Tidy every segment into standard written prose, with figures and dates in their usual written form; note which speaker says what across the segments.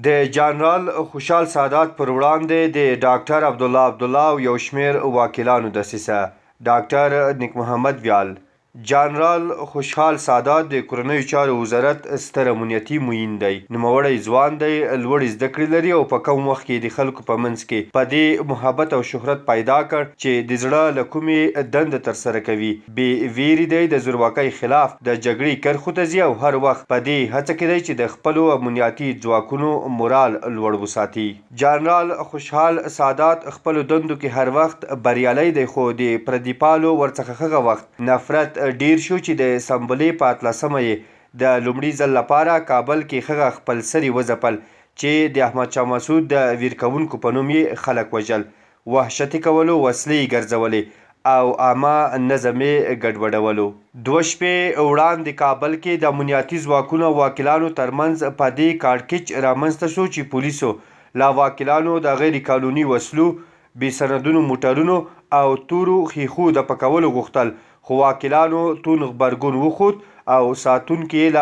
Speaker 1: د جنرال خوشحال سعادات پر وړاندې د ډاکټر عبدالله او یو شمیر وکیلانو دسېسه. ډاکټر نیک محمد ویال جنرال خوشحال سعادات د کورنیو چارو وزارت ستر امنیتي معین دی. نوموړی ځوان دی، لوړې زده کړې لري او په کم وخت کې د خلکو په منځ کې په دې محبت او شهرت پیدا کړ چې د زړه له کومې دنده ترسره کوي. بې ویرې دی، د زورواکۍ خلاف د جګړې کرښو ته ځي او هر وخت په دې هڅه کې دی چې د خپلو امنیتي ځواکونو مورال لوړ وساتي. جنرال خوشحال سعادات خپلو دندو کې هر وخت بریالی دی، خو د پردي پالو ورڅخه هغه وخت نفرت ډیر شو چې د سنبلې په 18مه یې د لومړي ځل لپاره کابل کې هغه خپل سري وځپل چې د احمدشاه مسعود د ویر کوونکو په نوم یې خلک وژل، وحشتي کولو، وسلې ګرځولې او عامه نظم یې ګډوډولو. 2 شپې وړاندې کابل کې د امنیتي ځواکونو او وکیلانو ترمنځ په دې کاړکیچ رامنځته شو چې پولیسو له وکیلانو د غیر قانوني وسلو، بې سندونو موټرونو او تورو ښیښو د پکولو غوښتل، خو وکیلانو تون غبرګون وښود او ساتونکي یې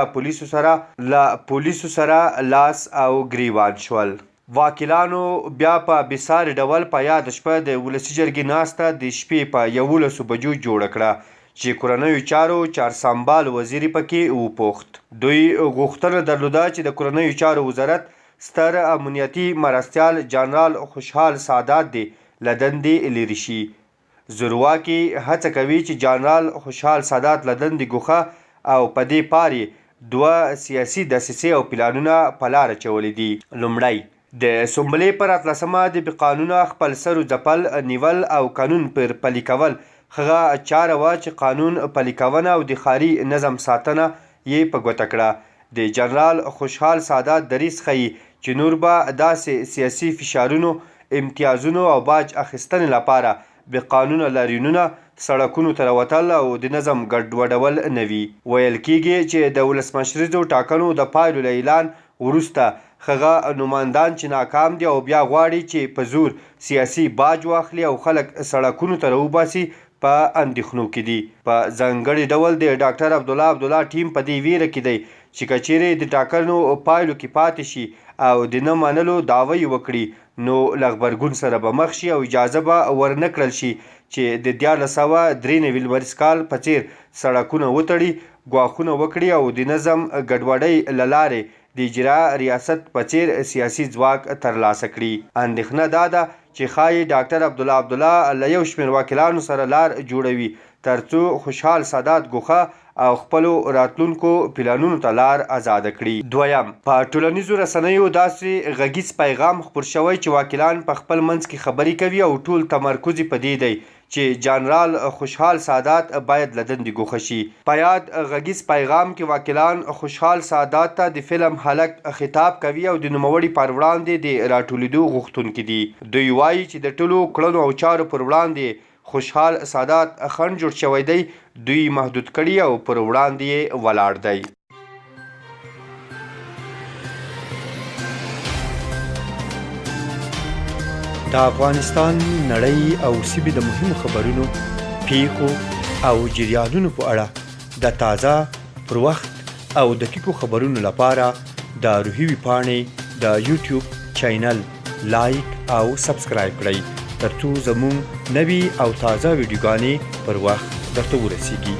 Speaker 1: له پولیسو سره لاس او ګریوان شول. وکیلانو بیا په بېساري ډول په یاد شپه د ولسي جرګې ناسته د شپې په 11 بجو جوړه کړه چې کورنیو چارو چارسنبال وزیر پکې وپوښت. دوی غوښتنه درلوده چې د کورنیو چارو وزارت ستر امنیتي مرستیال جنرال خوشحال سعادات دی له دندې لرې شي. زورواکي هڅه کوي چې جنرال خوشحال سعادات له دندې ګوښه او په دې پار 2 سیاسي دسیسې او پلانونه په لاره اچولي دي. لومړی د سنبلې پر 18مه د بې قانونه خپل سرو ځپل، نیول او قانون پر پلي کول هغه چاره وه چې قانون پلي کونه او د ښاري نظم ساتنه یې په ګوته کړه. د جنرال خوشحال سعادات دریځ ښیي چې نور به داسې سیاسي فشارونو، امتیازونو او باج اخیستنې لپاره بې قانونه لاریونونه، سړکونو ته راوتل او د نظم ګډوډول نه وي. ویل کیږي چې د ولسمشریزو ټاکنو د پایلو له اعلان وروسته هغه نمایندان چې ناکام دي او بیا غواړي چې په زور سیاسي باج واخلي او خلک سړکونو ته راوباسي په اندېښنو کې دي. په ځانګړي ډول د ډاکټر عبدالله ټیم په دې ویره کې دی چې که د ټاکنو پایلو کې پاتې شي او د نه منلو دعوه یې وکړي نو له غبرګون سره به مخ شي او اجازه به ورنه کړل شي چې د 1993 لمریز کال په څیر سړکونه وتړي، ګواښونه وکړي او د نظم ګډوډۍ له لارې د اجرا ریاست په څیر سیاسي ځواک ترلاسه کړي. اندېښنه دا ده چې ښایي ډاکټر عبدالله له یو شمېر وکیلانو سره لار جوړوي ترڅو خوشحال سعادات ګوښه او خپلو راتلونکو پلانونو ته لار ازاده کړي. دویم، په ټولنیزو رسنیو داسې غږیز پیغام خپور شوی چې وکیلان په خپل منځ کې خبرې کوي او ټول تمرکز یې په دې دی چې جنرال خوشحال سعادات باید له دندې ګوښه شي. په یاد غږیز پیغام کې وکیلان خوشحال سعادات ته د فلم هلک خطاب کوي او د نوموړي پر وړاندې د راټولېدو غوښتونکي دي. دوی وایي چې د ټولو کړنو او چارو پر وړاندې خوشحال سعادات خنډ جوړ شوی دی، دوی محدود کړي او پر وړاندې یې ولاړ دی.
Speaker 2: د افغانستان، نړۍ او سیمې د مهمو خبرونو، پیښو او جریانونو په اړه د تازه، پر وخت او دقیقو خبرونو لپاره د روحي ویبپاڼې د یوټیوب چینل لایک او سبسکرایب کړئ ترڅو زموږ نوي او تازه ویډیوګانې پر وخت درته ورسیږي.